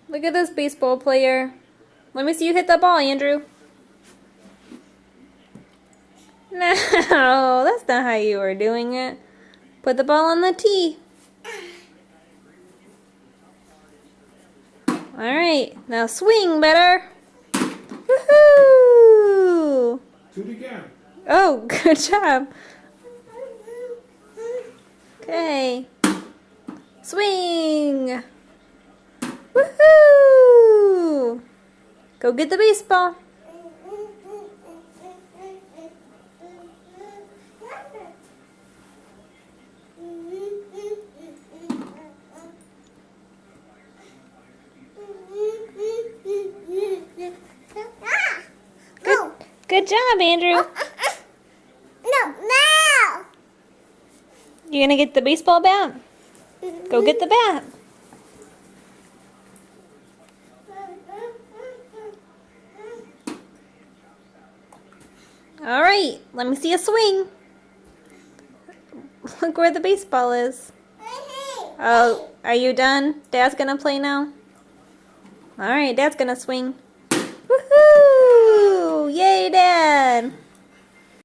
Look at this baseball player. Let me see you hit the ball, Andrew. No, that's not how you were doing it. Put the ball on the tee. Alright, now swing better. Woohoo! Do it again. Oh, good job. Okay. Swing! Woohoo! Go get the baseball. Good job, Andrew. No. You gonna get the baseball bat? Go get the bat. All right, let me see a swing. Look where the baseball is. Oh, are you done? Dad's gonna play now. All right, Dad's gonna swing. Woohoo! Yay, Dad!